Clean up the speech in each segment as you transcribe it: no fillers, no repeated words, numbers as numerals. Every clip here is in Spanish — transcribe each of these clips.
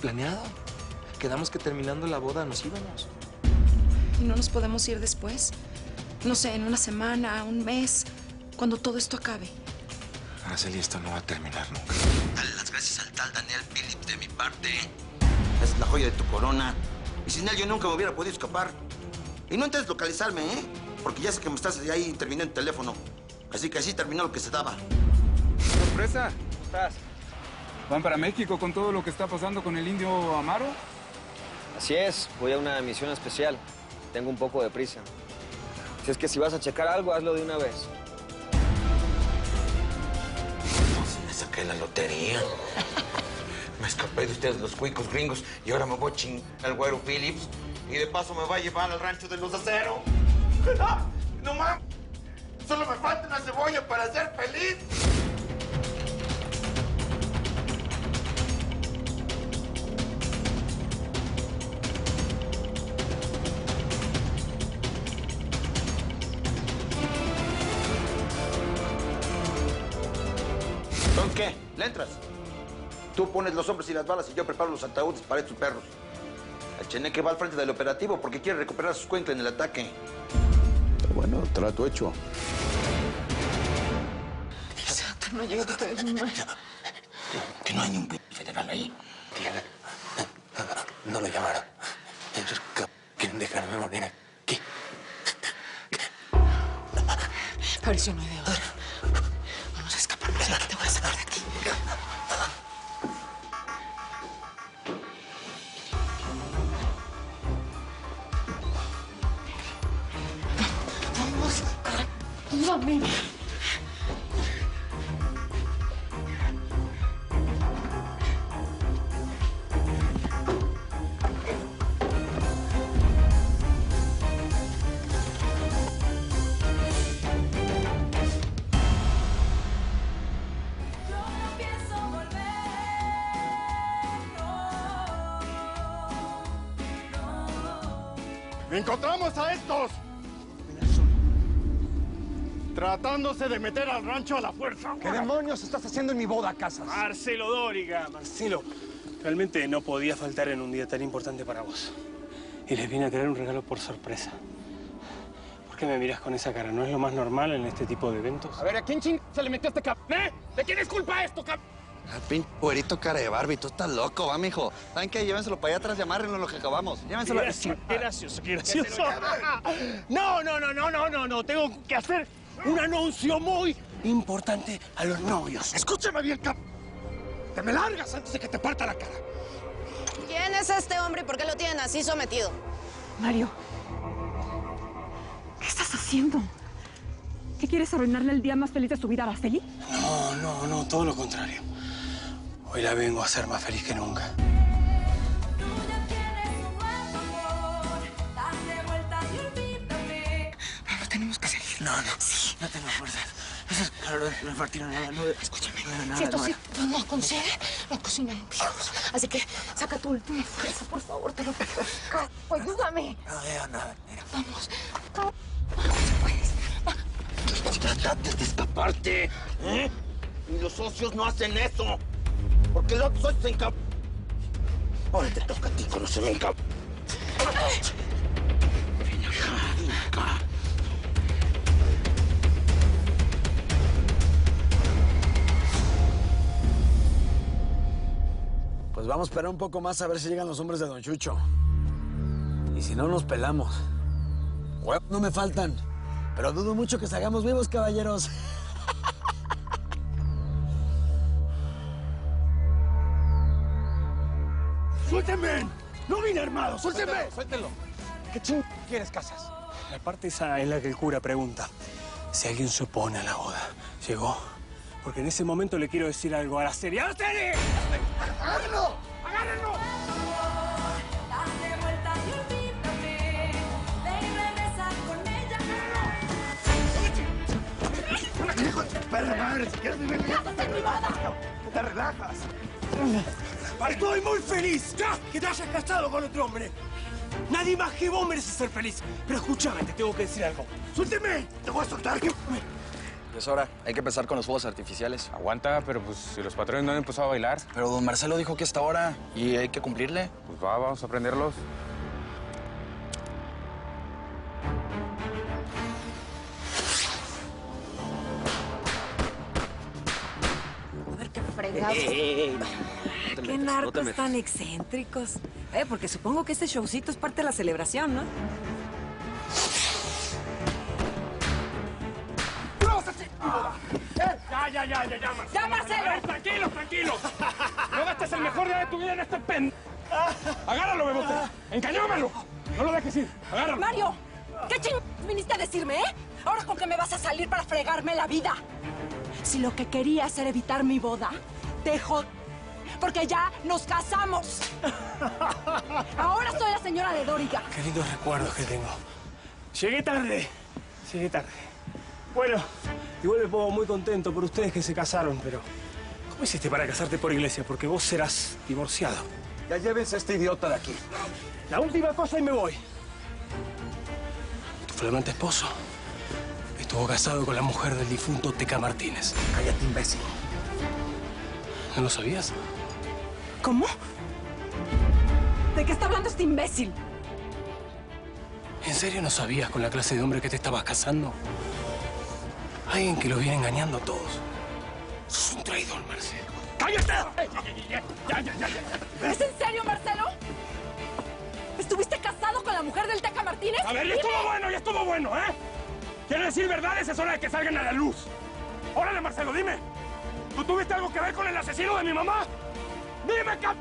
planeado. Quedamos que terminando la boda nos íbamos. ¿Y no nos podemos ir después? No sé, en una semana, un mes, cuando todo esto acabe. Araceli, esto no va a terminar nunca. Dale las gracias al tal Daniel Phillips de mi parte. Es la joya de tu corona. Y sin él yo nunca me hubiera podido escapar. Y no intentes localizarme, ¿eh? Porque ya sé que me estás ahí interviniendo el teléfono. Así que así terminó lo que se daba. ¡Sorpresa! ¿Cómo estás? ¿Van para México con todo lo que está pasando con el indio Amaro? Así es, voy a una misión especial. Tengo un poco de prisa. Si es que si vas a checar algo, hazlo de una vez. Me saqué la lotería. Me escapé de ustedes, los cuicos gringos, y ahora me voy a chingar al güero Phillips. Y de paso me va a llevar al rancho de los Acero. ¡No mames! Solo me falta una cebolla para ser feliz. ¿Entonces qué? ¿Le entras? Tú pones los hombres y las balas y yo preparo los ataúdes para estos perros. El cheneque va al frente del operativo porque quiere recuperar sus cuencas en el ataque. Bueno, trato hecho. Exacto, no llega a traer mal. Que no hay ni un federal ahí. Diana, no lo llamaron. Esos quieren dejarme morir aquí. Pareció no hay de otra. Vamos a escaparnos de aquí, te voy a sacar de aquí. Vamos, ayúdame. ¡Encontramos a estos! Tratándose de meter al rancho a la fuerza. ¿Qué demonios estás haciendo en mi boda, Casas? Marcelo Dóriga, Marcelo. Realmente no podía faltar en un día tan importante para vos. Y les vine a traer un regalo por sorpresa. ¿Por qué me miras con esa cara? ¿No es lo más normal en este tipo de eventos? A ver, ¿a quién ching se le metió este ¿Eh? ¿De quién es culpa esto, Al pinche güerito cara de Barbie, tú estás loco, va, mijo. ¿Saben qué? Llévenselo para allá atrás y amárrenlo en lo que acabamos. Llévenselo. Qué gracioso, qué gracioso. No. Tengo que hacer un anuncio muy importante a los novios. Escúchame bien, Te me largas antes de que te parta la cara. ¿Quién es este hombre y por qué lo tienen así sometido? Mario, ¿qué estás haciendo? ¿Qué quieres arruinarle el día más feliz de su vida a Araceli? No, todo lo contrario. Hoy la vengo a hacer más feliz que nunca. Vamos, tenemos que seguir. No tengo fuerzas. Esas calores me partieron nada. Escúchame, si esto sí no consigue, nos cocinan vivos. Así que saca tu última fuerza, por favor, te lo pido. Ayúdame. No veo nada. Vamos. No puedes. Trataste de escaparte, ¿eh? Y los socios no hacen eso. Porque los socios se encab... Ahora te toca a ti conocerme en cab... Ven acá. Pues vamos a esperar un poco más a ver si llegan los hombres de Don Chucho. Y si no, nos pelamos. Huevos no me faltan, pero dudo mucho que salgamos vivos, caballeros. ¡Suélteme! ¡No vine armado! ¡Suélteme! Suéltelo. ¿Qué ching quieres, Casas? La parte esa es la que el cura pregunta. Si alguien se opone a la boda. ¿Llegó? Porque en ese momento le quiero decir algo a Araceli. ¡Araceli! ¡Agárrenlo! ¡Agárrenlo! Dale vueltas y olvídate. Ven y regresa con ella. ¡Hijo de perra madre! ¡Si quieres vivir en mi boda! ¡Te relajas! Estoy muy feliz ya que te hayas casado con otro hombre. Nadie más que vos merece ser feliz. Pero escúchame, te tengo que decir algo. ¡Suélteme! ¡Te voy a soltar! Ya es hora. Hay que empezar con los fuegos artificiales. Aguanta, pero pues si los patrones no han empezado a bailar. Pero don Marcelo dijo que hasta ahora y hay que cumplirle. Pues vamos a prenderlos. A ver qué fregados. Qué narcos tan excéntricos. Porque supongo que este showcito es parte de la celebración, ¿no? Ya, Marcelo. ¡Ya, Marcelo! Tranquilo. No gastes el mejor día de tu vida en este Agárralo, bebote. Encañómelo. No lo dejes ir. Agárralo. ¡Mario! ¿Qué ching viniste a decirme, Ahora con qué me vas a salir para fregarme la vida. Si lo que querías era evitar mi boda, te porque ya nos casamos. Ahora soy la señora de Dóriga. Qué lindos recuerdos que tengo. Llegué tarde. Bueno, igual me pongo muy contento por ustedes que se casaron, pero ¿cómo hiciste para casarte por iglesia? Porque vos serás divorciado. Ya llévense a este idiota de aquí. La última cosa y me voy. Tu flamante esposo estuvo casado con la mujer del difunto Teca Martínez. Cállate, imbécil. ¿No lo sabías? ¿Cómo? ¿De qué está hablando este imbécil? ¿En serio no sabías con la clase de hombre que te estabas casando? Alguien que los viene engañando a todos. Sos un traidor, Marcelo. ¡Cállate! Ya. ¿Es en serio, Marcelo? ¿Estuviste casado con la mujer del Teca Martínez? A ver, ya estuvo bueno, ¿eh? ¿Quieres decir verdades? Es hora de que salgan a la luz. Órale, Marcelo, dime. ¿Tú tuviste algo que ver con el asesino de mi mamá? ¡Dime, cap...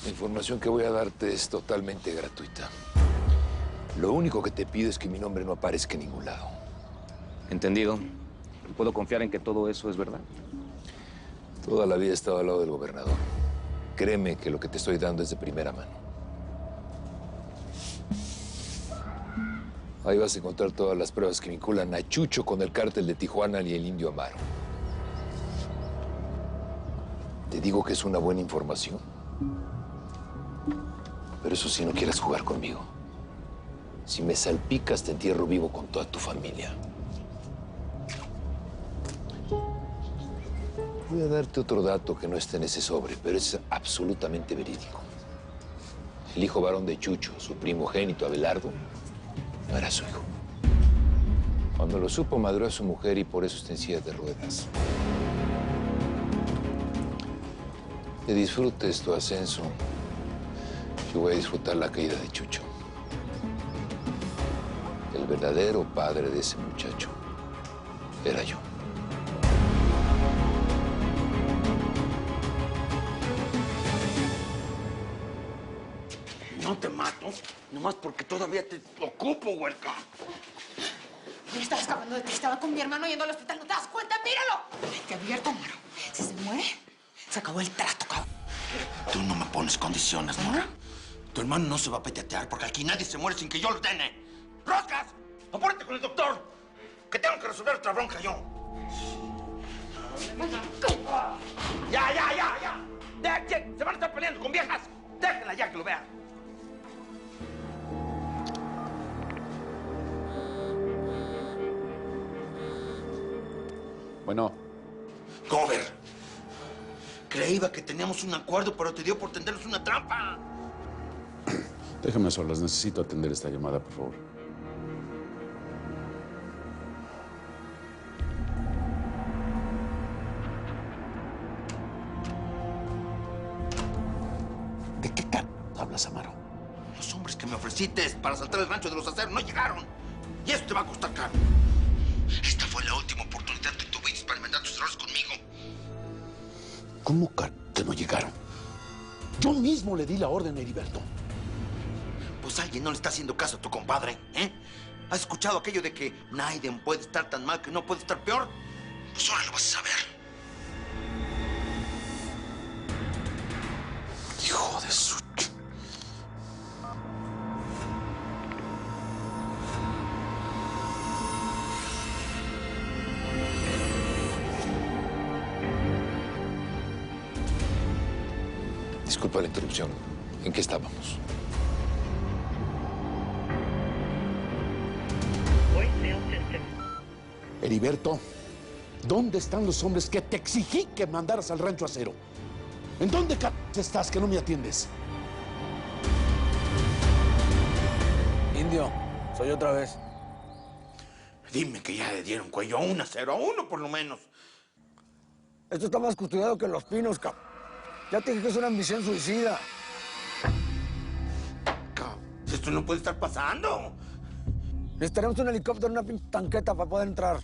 La información que voy a darte es totalmente gratuita. Lo único que te pido es que mi nombre no aparezca en ningún lado. Entendido. ¿Puedo confiar en que todo eso es verdad? Toda la vida he estado al lado del gobernador. Créeme que lo que te estoy dando es de primera mano. Ahí vas a encontrar todas las pruebas que vinculan a Chucho con el cártel de Tijuana y el Indio Amaro. Te digo que es una buena información. Pero eso sí, no quieras jugar conmigo. Si me salpicas, te entierro vivo con toda tu familia. Voy a darte otro dato que no está en ese sobre, pero es absolutamente verídico. El hijo varón de Chucho, su primogénito Abelardo, no era su hijo. Cuando lo supo, madrió a su mujer y por eso está en silla de ruedas. Que disfrutes tu ascenso. Yo voy a disfrutar la caída de Chucho. El verdadero padre de ese muchacho era yo. No te mato, nomás porque todavía te ocupo, huerca. Me estaba escapando de ti. Estaba con mi hermano yendo al hospital. ¿No te das cuenta? ¡Míralo! Te advierto, Maro. Si se muere, se acabó el trato, cabrón. Tú no me pones condiciones, Nora. Tu hermano no se va a peteatear porque aquí nadie se muere sin que yo lo ordene. ¡Roscas! ¡Apúrate con el doctor! Que tengo que resolver otra bronca yo. ¡Ya! Se van a estar peleando con viejas. Déjenla ya que lo vean. Bueno. Gober, creíba que teníamos un acuerdo, pero te dio por tendernos una trampa. Déjame a solas. Necesito atender esta llamada, por favor. ¿De qué hablas, Amaro? Los hombres que me ofreciste para saltar el rancho de los aceros no llegaron. Y eso te va a costar caro. Esta fue la última oportunidad que tuviste para enmendar tus errores conmigo. ¿Cómo que no llegaron? Yo mismo le di la orden a Heriberto. Pues alguien no le está haciendo caso a tu compadre, ¿eh? ¿Has escuchado aquello de que Naiden puede estar tan mal que no puede estar peor? Pues ahora lo vas a saber. Hijo de su... Disculpa la interrupción. ¿En qué estábamos? Heriberto, ¿dónde están los hombres que te exigí que mandaras al rancho Acero? ¿En dónde estás que no me atiendes? Indio, soy otra vez. Dime que ya le dieron cuello a 1-0-1 por lo menos. Esto está más custodiado que Los Pinos, cap. Ya te dije que es una misión suicida. Esto no puede estar pasando. Necesitaremos un helicóptero, una tanqueta para poder entrar.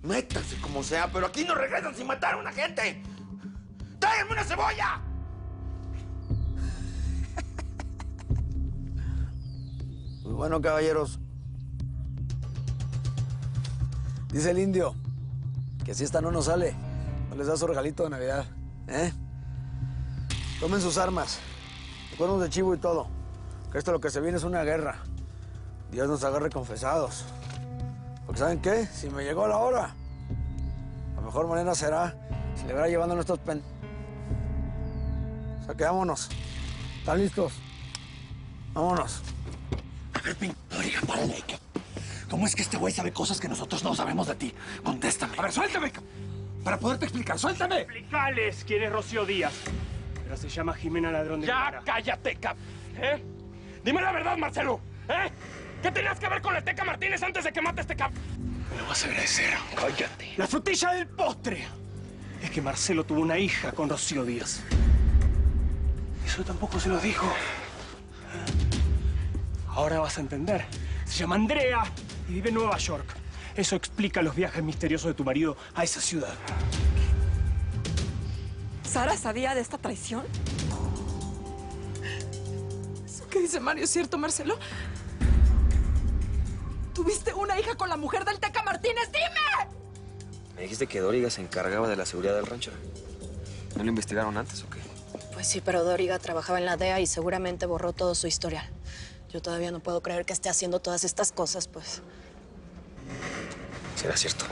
Métase como sea, pero aquí no regresan sin matar a una gente. ¡Tráiganme una cebolla! Pues bueno, caballeros. Dice el indio que si esta no nos sale, no les da su regalito de Navidad, ¿eh? Tomen sus armas, cuernos de chivo y todo. Que esto lo que se viene es una guerra. Dios nos agarre confesados. Porque ¿saben qué? Si me llegó la hora, la mejor manera será celebrar llevando nuestros O sea que vámonos. ¿Están listos? Vámonos. A ver, Pintoria, párale. ¿Cómo es que este güey sabe cosas que nosotros no sabemos de ti? Contéstame. A ver, suéltame. Para poderte explicar, suéltame. Explicales quién es Rocío Díaz. Pero se llama Jimena Ladrón de ¡Ya Guevara. cállate, cap! ¿Eh? Dime la verdad, Marcelo. ¿Eh? ¿Qué tenías que ver con el Teca Martínez antes de que mate a este cap? Me lo vas a agradecer. Cállate. La frutilla del postre es que Marcelo tuvo una hija con Rocío Díaz. Eso tampoco se lo dijo. Ahora vas a entender. Se llama Andrea y vive en Nueva York. Eso explica los viajes misteriosos de tu marido a esa ciudad. ¿Sara sabía de esta traición? ¿Eso que dice Mario es cierto, Marcelo? ¿Tuviste una hija con la mujer del Teca Martínez? ¡Dime! Me dijiste que Dóriga se encargaba de la seguridad del rancho. ¿No lo investigaron antes o qué? Pues sí, pero Dóriga trabajaba en la DEA y seguramente borró todo su historial. Yo todavía no puedo creer que esté haciendo todas estas cosas, pues. ¿Será cierto?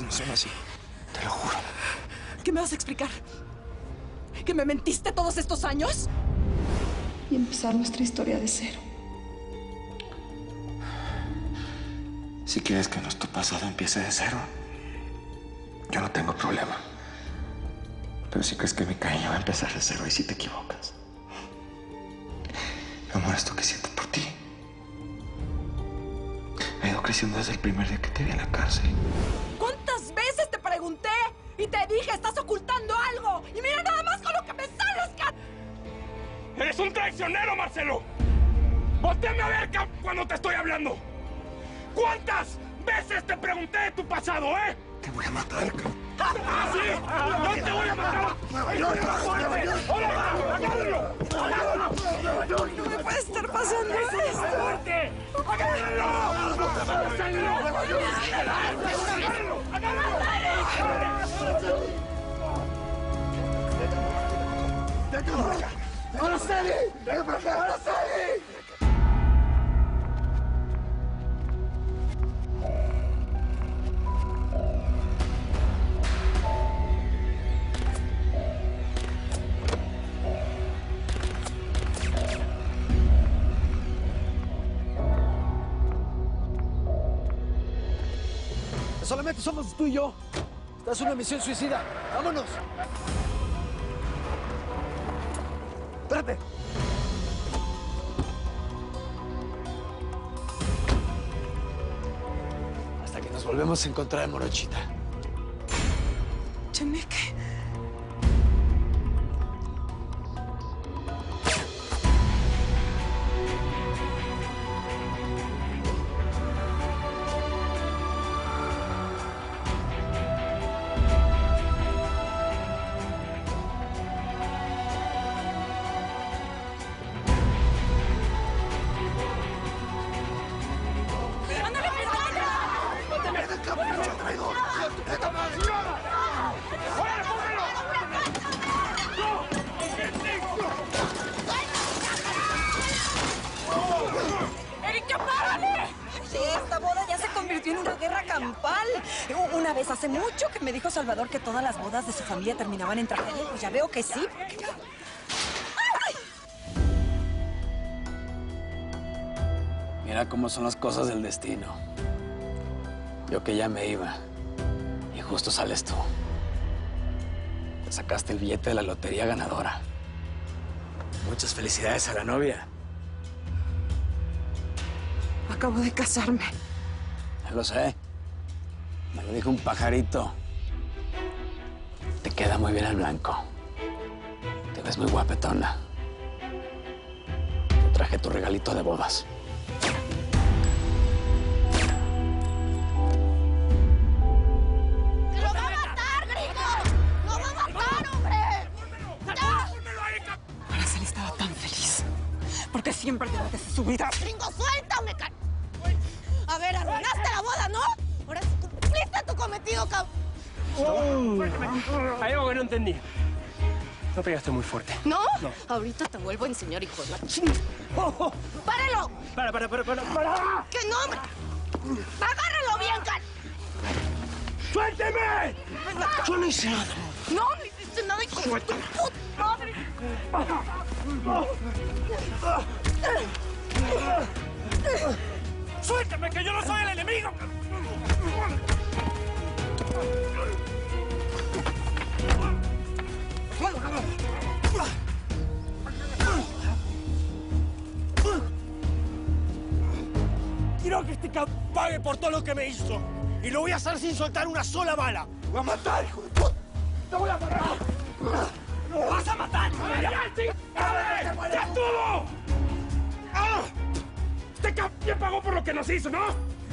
No son así, te lo juro. ¿Qué me vas a explicar? ¿Que me mentiste todos estos años? Y empezar nuestra historia de cero. Si quieres que nuestro pasado empiece de cero, yo no tengo problema. Pero si crees que mi cariño va a empezar de cero, y si te equivocas. Mi amor, esto que siento por ti ha ido creciendo desde el primer día que te vi en la cárcel. ¿Cuántas veces te pregunté y te dije estás ocultando algo? Y mira nada más con lo que me sales, ¡Eres un traicionero, Marcelo! ¡Voltéame a ver, cuando te estoy hablando! ¿Cuántas veces te pregunté de tu pasado, eh? Te voy a matar, ¿Ah, sí? ¡No te voy a matar! ¡Agárralo! No me puede estar pasando esto. ¡Fuerte! ¡Agárralo! ¡Araceli! ¡Araceli! Solamente somos tú y yo. Esta es una misión suicida. ¡Vámonos! ¡Espérate! Hasta que nos volvemos a encontrar en Morochita. Cheneque. Hace mucho que me dijo Salvador que todas las bodas de su familia terminaban en tragedia. Pues ya veo que sí. Mira cómo son las cosas del destino. Yo que ya me iba. Y justo sales tú. Te sacaste el billete de la lotería ganadora. Muchas felicidades a la novia. Acabo de casarme. Ya lo sé. Me lo dijo un pajarito. Te queda muy bien el blanco. Te ves muy guapetona. Te traje tu regalito de bodas. ¡Lo va a matar, gringo! ¡Lo va a matar, hombre! Araceli estaba tan feliz. Porque siempre te metes en su vida. ¡Gringo, suéltame, A ver, arruinaste la boda, ¿no? Ahora sí cumpliste tu cometido, Hay algo que no entendí. No pegaste muy fuerte. ¿No? No. Ahorita te vuelvo a enseñar, hijo de la chingada. ¡Páralo! Para. ¡Que no, hombre! ¡Agárralo bien, ¡Suélteme! Yo no hice nada. No hiciste nada, hijo de tu puta madre. ¡Suéltame, que yo no soy el enemigo! Quiero que este cabrón pague por todo lo que me hizo. Y lo voy a hacer sin soltar una sola bala. ¡Voy a matar, hijo de puta! ¡Te voy a matar! ¡Lo vas a matar! ¡Ya estuvo! Este cabrón pagó por lo que nos hizo, ¿no?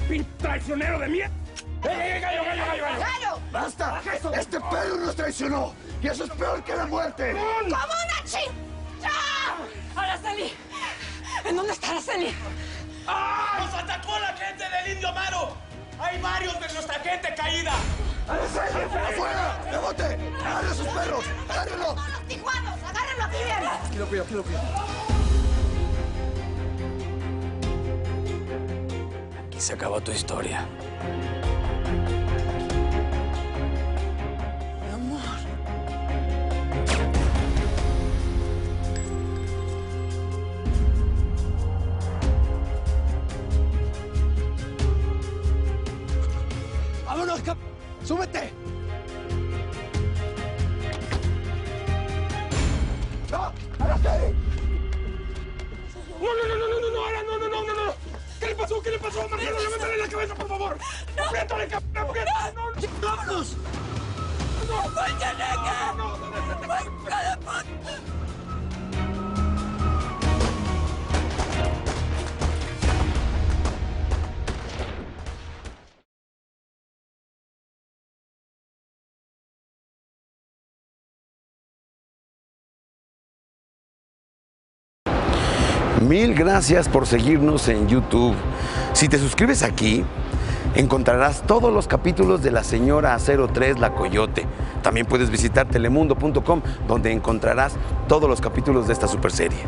¡Pin traicionero de mierda! ¡Gallo! ¡Gallo! ¡Basta! ¡Este perro nos traicionó! ¡Y eso es peor que la muerte! ¡Como una ching! ¡Araceli! ¿En dónde está Araceli? ¡Nos atacó la gente del Indio Amaro! ¡Hay varios de nuestra gente caída! ¡Araceli! ¡Afuera! ¡Rebote! ¡Agarren a sus perros! ¡Agárrenlo! ¡Los tijuanos! ¡Agárrenlo aquí bien! Aquí lo cuido. Aquí se acabó tu historia. Mi amor. ¡Vámonos, ¡súbete! ¡No! ¡Araceli! ¡No! ¿Qué le pasó? Marcelo, levántale la cabeza, por favor. ¡Apriétale, cabrón! ¡Vámonos! Mil gracias por seguirnos en YouTube. Si te suscribes aquí, encontrarás todos los capítulos de La Señora 03, La Coyote. También puedes visitar telemundo.com, donde encontrarás todos los capítulos de esta superserie.